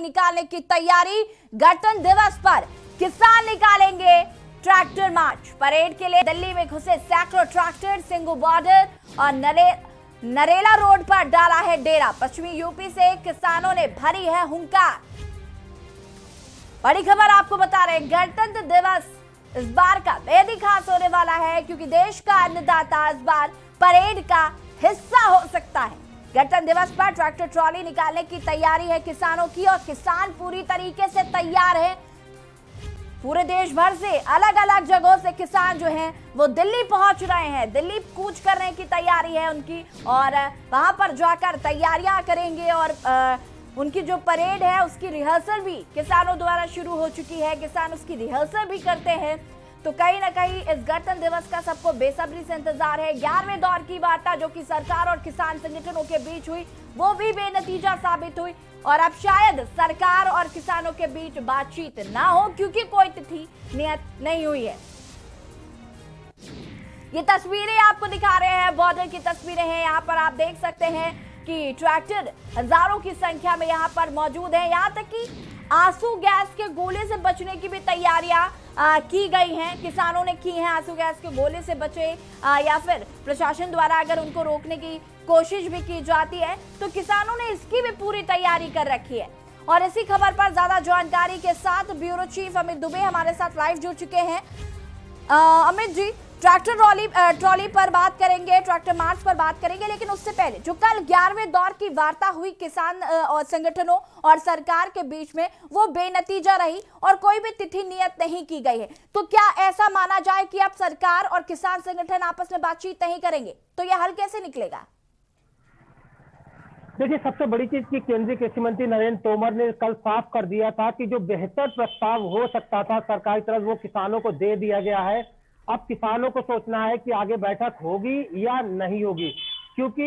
निकालने की तैयारी। गणतंत्र दिवस पर किसान निकालेंगे ट्रैक्टर मार्च। परेड के लिए दिल्ली में घुसे सैकड़ों ट्रैक्टर। सिंगू बॉर्डर और नरेला रोड पर डाला है डेरा। पश्चिमी यूपी से किसानों ने भरी है हुंकार। बड़ी खबर आपको बता रहे हैं, गणतंत्र दिवस इस बार का बेहद ही खास होने वाला है क्योंकि देश का अन्नदाता इस बार परेड का हिस्सा हो सकता है। गणतंत्र दिवस पर ट्रैक्टर ट्रॉली निकालने की तैयारी है किसानों की और किसान पूरी तरीके से तैयार हैं। पूरे देश भर से अलग अलग जगहों से किसान जो हैं वो दिल्ली पहुंच रहे हैं। दिल्ली कूच करने की तैयारी है उनकी और वहां पर जाकर तैयारियां करेंगे और उनकी जो परेड है उसकी रिहर्सल भी किसानों द्वारा शुरू हो चुकी है। किसान उसकी रिहर्सल भी करते हैं। तो कहीं ना कहीं इस गणतंत्र दिवस का सबको बेसब्री से इंतजार है। 11वें दौर की वार्ता जो कि सरकार और किसान संगठनों के बीच हुई वो भी बेनतीजा साबित हुई और अब शायद सरकार और किसानों के बीच बातचीत ना हो क्योंकि कोई तिथि नियत नहीं हुई है। ये तस्वीरें आपको दिखा रहे हैं, बॉर्डर की तस्वीरें हैं। यहाँ पर आप देख सकते हैं कि ट्रैक्टर हजारों की संख्या में यहाँ पर मौजूद है। यहाँ तक कि आंसू गैस के गोले से बचने की भी तैयारियां की गई हैं। किसानों ने की हैं आंसू गैस के गोले से बचे या फिर प्रशासन द्वारा अगर उनको रोकने की कोशिश भी की जाती है तो किसानों ने इसकी भी पूरी तैयारी कर रखी है। और इसी खबर पर ज्यादा जानकारी के साथ ब्यूरो चीफ अमित दुबे हमारे साथ लाइव जुड़ चुके हैं। अमित जी, ट्रैक्टर ट्रॉली पर बात करेंगे, ट्रैक्टर मार्च पर बात करेंगे, लेकिन उससे पहले जो कल 11वें दौर की वार्ता हुई किसान और संगठनों और सरकार के बीच में वो बेनतीजा रही और कोई भी तिथि नियत नहीं की गई है। तो क्या ऐसा माना जाए कि अब सरकार और किसान संगठन आपस में बातचीत नहीं करेंगे तो यह हल कैसे निकलेगा? देखिए, सबसे बड़ी चीज की केंद्रीय कृषि मंत्री नरेंद्र तोमर ने कल साफ कर दिया था कि जो बेहतर प्रस्ताव हो सकता था सरकारी तरफ वो किसानों को दे दिया गया है। अब किसानों को सोचना है कि आगे बैठक होगी या नहीं होगी, क्योंकि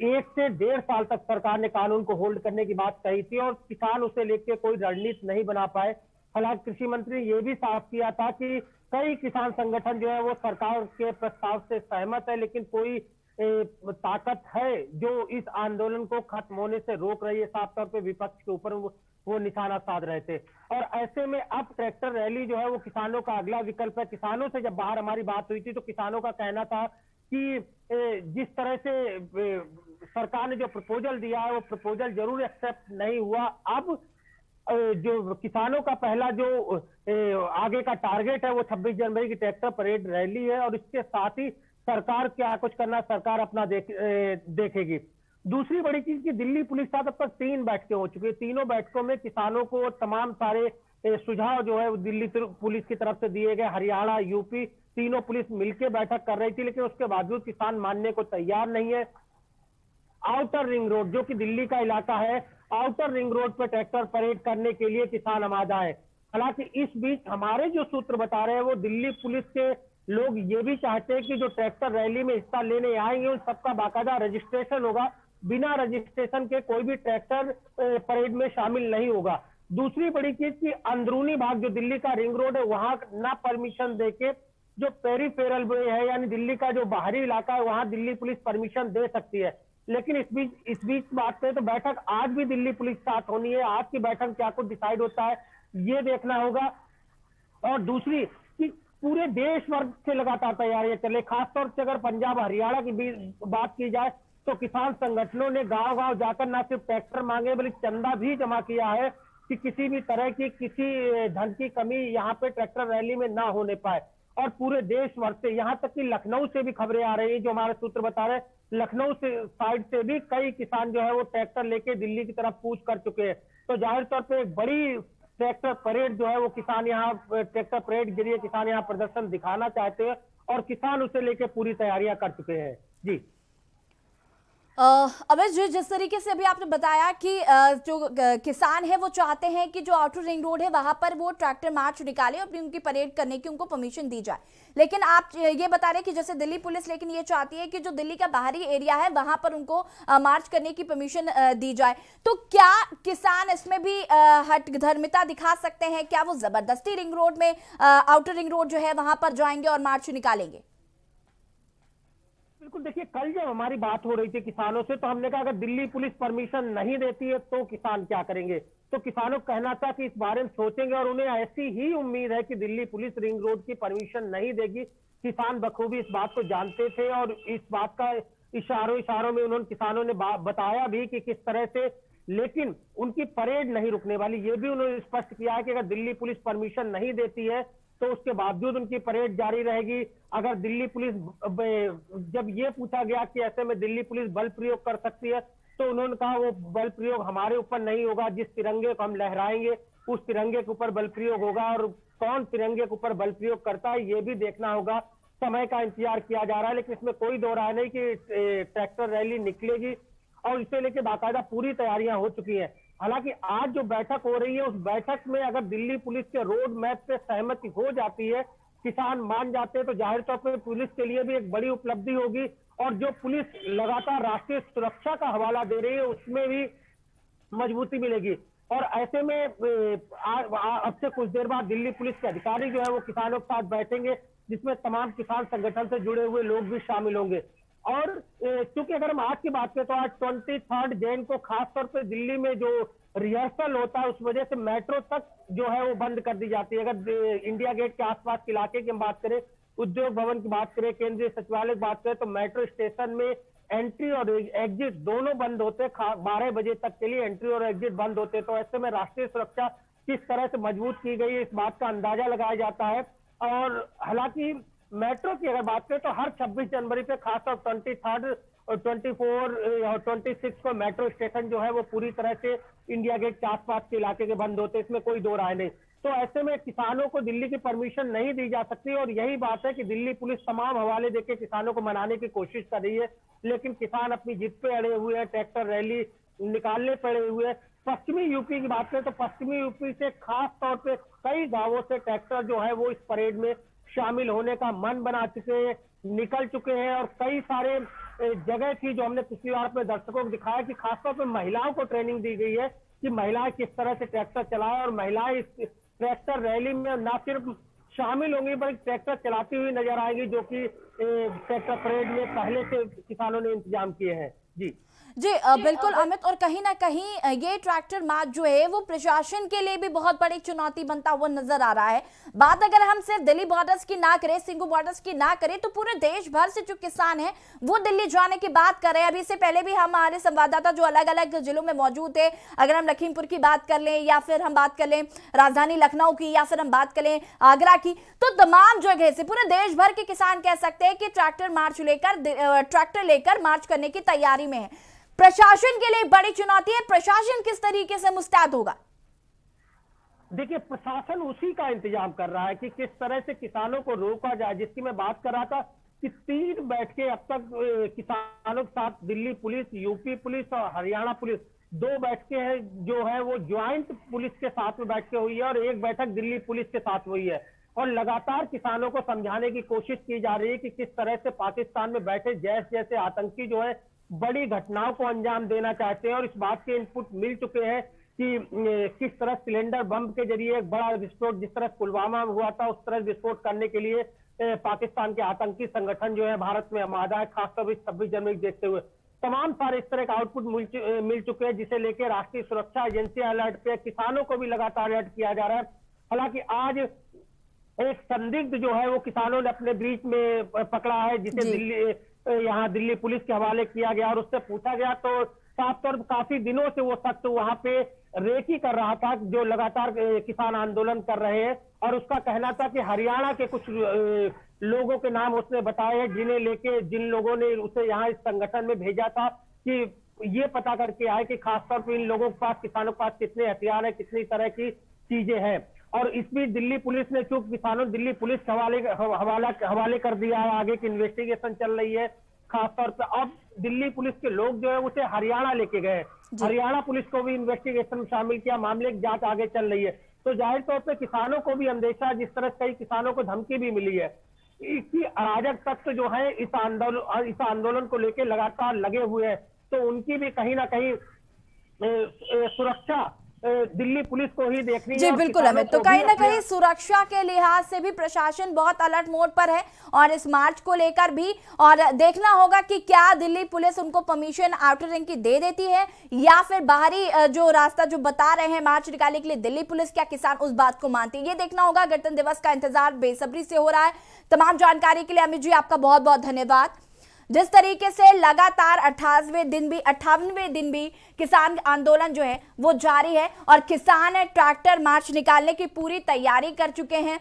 1 से 1.5 साल तक सरकार ने कानून को होल्ड करने की बात कही थी और किसान उसे लेकर कोई रणनीति नहीं बना पाए। हालांकि कृषि मंत्री ने यह भी साफ किया था कि कई किसान संगठन जो है वो सरकार के प्रस्ताव से सहमत है, लेकिन कोई ताकत है जो इस आंदोलन को खत्म होने से रोक रही है। साफ तौर पे विपक्ष के ऊपर वो निशाना साध रहे थे और ऐसे में अब ट्रैक्टर रैली जो है वो किसानों का अगला विकल्प है। किसानों से जब बाहर हमारी बात हुई थी तो किसानों का कहना था कि जिस तरह से सरकार ने जो प्रपोजल दिया है वो प्रपोजल जरूर एक्सेप्ट नहीं हुआ। अब जो किसानों का पहला जो आगे का टारगेट है वो 26 जनवरी की ट्रैक्टर परेड रैली है और इसके साथ ही सरकार क्या कुछ करना सरकार अपना देखेगी। दूसरी बड़ी चीज की दिल्ली पुलिस साथ अब तक 3 बैठकें हो चुकी है। तीनों बैठकों में किसानों को तमाम सारे सुझाव जो है दिल्ली पुलिस की तरफ से दिए गए। हरियाणा, यूपी तीनों पुलिस मिलकर बैठक कर रही थी, लेकिन उसके बावजूद किसान मानने को तैयार नहीं है। आउटर रिंग रोड जो कि दिल्ली का इलाका है, आउटर रिंग रोड पर ट्रैक्टर परेड करने के लिए किसान आमादा है। हालांकि इस बीच हमारे जो सूत्र बता रहे हैं वो दिल्ली पुलिस के लोग ये भी चाहते हैं कि जो ट्रैक्टर रैली में हिस्सा लेने आएंगे उन सबका बाकायदा रजिस्ट्रेशन होगा। बिना रजिस्ट्रेशन के कोई भी ट्रैक्टर परेड में शामिल नहीं होगा। दूसरी बड़ी चीज की अंदरूनी भाग जो दिल्ली का रिंग रोड है वहां ना परमिशन देके जो पेरीफेरल वे है यानी दिल्ली का जो बाहरी इलाका है वहां दिल्ली पुलिस परमिशन दे सकती है। लेकिन इस बीच बात करें तो बैठक आज भी दिल्ली पुलिस के साथ होनी है। आज की बैठक क्या कुछ डिसाइड होता है ये देखना होगा। और दूसरी कि पूरे देश भर से लगातार तैयारियां चले, खासतौर से अगर पंजाब हरियाणा की भी बात की जाए तो किसान संगठनों ने गांव-गांव जाकर न सिर्फ ट्रैक्टर मांगे बल्कि चंदा भी जमा किया है कि किसी भी तरह की किसी धन की कमी यहाँ पे ट्रैक्टर रैली में ना होने पाए। और पूरे देश भर से यहाँ तक कि लखनऊ से भी खबरें आ रही है, जो हमारे सूत्र बता रहे हैं लखनऊ से साइड से भी कई किसान जो है वो ट्रैक्टर लेके दिल्ली की तरफ कूच कर चुके हैं। तो जाहिर तौर पर एक बड़ी ट्रैक्टर परेड जो है वो किसान यहाँ ट्रैक्टर परेड के जरिए किसान यहाँ प्रदर्शन दिखाना चाहते हैं और किसान उसे लेके पूरी तैयारियां कर चुके हैं। जी अमित जी, जिस तरीके से अभी आपने बताया कि जो किसान है वो चाहते हैं कि जो आउटर रिंग रोड है वहां पर वो ट्रैक्टर मार्च निकाले और उनकी परेड करने की उनको परमिशन दी जाए, लेकिन आप ये बता रहे हैं कि जैसे दिल्ली पुलिस लेकिन ये चाहती है कि जो दिल्ली का बाहरी एरिया है वहां पर उनको मार्च करने की परमिशन दी जाए। तो क्या किसान इसमें भी हठधर्मिता दिखा सकते हैं? क्या वो जबरदस्ती रिंग रोड में आउटर रिंग रोड जो है वहां पर जाएंगे और मार्च निकालेंगे? बिल्कुल, देखिए कल जब हमारी बात हो रही थी किसानों से तो हमने कहा अगर दिल्ली पुलिस परमिशन नहीं देती है तो किसान क्या करेंगे। तो किसानों को कहना था कि इस बारे में सोचेंगे और उन्हें ऐसी ही उम्मीद है कि दिल्ली पुलिस रिंग रोड की परमिशन नहीं देगी। किसान बखूबी इस बात को जानते थे और इस बात का इशारों इशारों में उन्होंने किसानों ने बताया भी कि किस तरह से, लेकिन उनकी परेड नहीं रुकने वाली। ये भी उन्होंने स्पष्ट किया है कि अगर दिल्ली पुलिस परमिशन नहीं देती है तो उसके बावजूद उनकी परेड जारी रहेगी। अगर दिल्ली पुलिस, जब ये पूछा गया कि ऐसे में दिल्ली पुलिस बल प्रयोग कर सकती है तो उन्होंने कहा वो बल प्रयोग हमारे ऊपर नहीं होगा, जिस तिरंगे को हम लहराएंगे उस तिरंगे के ऊपर बल प्रयोग होगा और कौन तिरंगे के ऊपर बल प्रयोग करता है ये भी देखना होगा। समय का इंतजार किया जा रहा है, लेकिन इसमें कोई दो राय नहीं कि ट्रैक्टर रैली निकलेगी और इसे लेकर बाकायदा पूरी तैयारियां हो चुकी हैं। हालांकि आज जो बैठक हो रही है उस बैठक में अगर दिल्ली पुलिस के रोड मैप पे सहमति हो जाती है, किसान मान जाते हैं, तो जाहिर तौर पर पुलिस के लिए भी एक बड़ी उपलब्धि होगी और जो पुलिस लगातार राष्ट्रीय सुरक्षा का हवाला दे रही है उसमें भी मजबूती मिलेगी। और ऐसे में अब से कुछ देर बाद दिल्ली पुलिस के अधिकारी जो है वो किसानों के साथ बैठेंगे, जिसमें तमाम किसान संगठन से जुड़े हुए लोग भी शामिल होंगे। और चूंकि अगर हम आज की बात करें तो आज 23 जैन को खासतौर पर दिल्ली में जो रिहर्सल होता है उस वजह से मेट्रो तक जो है वो बंद कर दी जाती है। अगर इंडिया गेट के आसपास के इलाके की हम बात करें, उद्योग भवन की बात करें, केंद्रीय सचिवालय की बात करें तो मेट्रो स्टेशन में एंट्री और एग्जिट दोनों बंद होते, 12 बजे तक के लिए एंट्री और एग्जिट बंद होते। तो ऐसे में राष्ट्रीय सुरक्षा किस तरह से मजबूत की गई है इस बात का अंदाजा लगाया जाता है। और हालांकि मेट्रो की अगर बात करें तो हर 26 जनवरी पे खासतौर 23 और 24 और 26 को मेट्रो स्टेशन जो है वो पूरी तरह से इंडिया गेट के आसपास के इलाके के बंद होते, इसमें कोई दो राय नहीं। तो ऐसे में किसानों को दिल्ली की परमिशन नहीं दी जा सकती और यही बात है कि दिल्ली पुलिस तमाम हवाले देके किसानों को मनाने की कोशिश कर रही है, लेकिन किसान अपनी जिद पे अड़े हुए हैं, ट्रैक्टर रैली निकालने पड़े हुए हैं। पश्चिमी यूपी की बात करें तो पश्चिमी यूपी से खास तौर पे कई गांवों से ट्रैक्टर जो है वो इस परेड में शामिल होने का मन बना चुके हैं, निकल चुके हैं। और कई सारे जगह की जो हमने पिछली बार अपने दर्शकों को दिखाया कि खासतौर पर महिलाओं को ट्रेनिंग दी गई है कि महिलाएं किस तरह से ट्रैक्टर चलाएं और महिलाएं इस ट्रैक्टर रैली में न सिर्फ शामिल होंगी बल्कि ट्रैक्टर चलाती हुई नजर आएगी, जो कि ट्रैक्टर परेड में पहले से किसानों ने इंतजाम किए हैं। जी बिल्कुल अमित, और कहीं ना कहीं ये ट्रैक्टर मार्च जो है वो प्रशासन के लिए भी बहुत बड़ी चुनौती बनता हुआ नजर आ रहा है। बात अगर हम सिर्फ दिल्ली बॉर्डर्स की ना करें, सिंगू बॉर्डर्स की ना करें, तो पूरे देश भर से जो किसान हैं वो दिल्ली जाने की बात कर रहे हैं। अभी से पहले भी हमारे संवाददाता जो अलग अलग जिलों में मौजूद थे, अगर हम लखीमपुर की बात कर लें या फिर हम बात कर लें राजधानी लखनऊ की या फिर हम बात कर लें आगरा की, तो तमाम जगह से पूरे देश भर के किसान कह सकते हैं कि ट्रैक्टर लेकर मार्च करने की तैयारी में है। प्रशासन के लिए बड़ी चुनौती है, प्रशासन किस तरीके से मुस्तैद होगा? देखिए, प्रशासन उसी का इंतजाम कर रहा है कि किस तरह से किसानों को रोका जाए, जिसकी मैं बात कर रहा था कि 3 बैठकें अब तक किसानों के साथ दिल्ली पुलिस, यूपी पुलिस और हरियाणा पुलिस 2 बैठकें हैं जो है वो ज्वाइंट पुलिस के साथ में बैठकें हुई है और 1 बैठक दिल्ली पुलिस के साथ हुई है। और लगातार किसानों को समझाने की कोशिश की जा रही है कि किस तरह से पाकिस्तान में बैठे जैश जैसे आतंकी जो है बड़ी घटनाओं को अंजाम देना चाहते हैं। और इस बात के इनपुट मिल चुके हैं कि किस तरह सिलेंडर बम के जरिए एक बड़ा विस्फोट, जिस तरह पुलवामा में हुआ था उस तरह विस्फोट करने के लिए पाकिस्तान के आतंकी संगठन जो है भारत में आमादा है, खासतौर पर 26 जनवरी देखते हुए तमाम सारे इस तरह का आउटपुट मिल चुके हैं, जिसे लेकर राष्ट्रीय सुरक्षा एजेंसी अलर्ट पे, किसानों को भी लगातार अलर्ट किया जा रहा है। हालांकि आज एक संदिग्ध जो है वो किसानों ने अपने बीच में पकड़ा है, जिसे दिल्ली पुलिस के हवाले किया गया और उससे पूछा गया तो साफ तौर पर काफी दिनों से वो शख्स वहां पे रेकी कर रहा था, जो लगातार किसान आंदोलन कर रहे हैं। और उसका कहना था कि हरियाणा के कुछ लोगों के नाम उसने बताए हैं, जिन्हें लेके जिन लोगों ने उसे यहाँ इस संगठन में भेजा था कि ये पता करके आए कि खासतौर पर इन लोगों के पास, किसानों के पास कितने हथियार है, कितनी तरह की चीजें हैं। और इस बीच दिल्ली पुलिस ने, चूंकि किसानों दिल्ली पुलिस के हवाले कर दिया है, आगे की इन्वेस्टिगेशन चल रही है। खासतौर पर अब दिल्ली पुलिस के लोग जो है उसे हरियाणा लेके गए, हरियाणा पुलिस को भी इन्वेस्टिगेशन में शामिल किया, मामले की जांच आगे चल रही है। तो जाहिर तौर पर किसानों को भी अंदेशा, जिस तरह कई किसानों को धमकी भी मिली है कि अराजक तत्व जो है इस आंदोलन को लेकर लगातार लगे हुए हैं, तो उनकी भी कहीं ना कहीं सुरक्षा दिल्ली पुलिस को ही देखनी है। जी बिल्कुल अमित, तो कहीं ना कहीं सुरक्षा के लिहाज से भी प्रशासन बहुत अलर्ट मोड पर है और इस मार्च को लेकर भी, और देखना होगा कि क्या दिल्ली पुलिस उनको परमिशन आउटर रिंग की दे देती है या फिर बाहरी जो रास्ता जो बता रहे हैं मार्च निकालने के लिए दिल्ली पुलिस, क्या किसान उस बात को मानती है, ये देखना होगा। गणतंत्र दिवस का इंतजार बेसब्री से हो रहा है। तमाम जानकारी के लिए अमित जी आपका बहुत बहुत धन्यवाद। जिस तरीके से लगातार 58वें दिन भी किसान आंदोलन जो है वो जारी है और किसान ट्रैक्टर मार्च निकालने की पूरी तैयारी कर चुके हैं।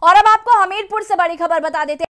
और अब आपको हमीरपुर से बड़ी खबर बता देते हैं।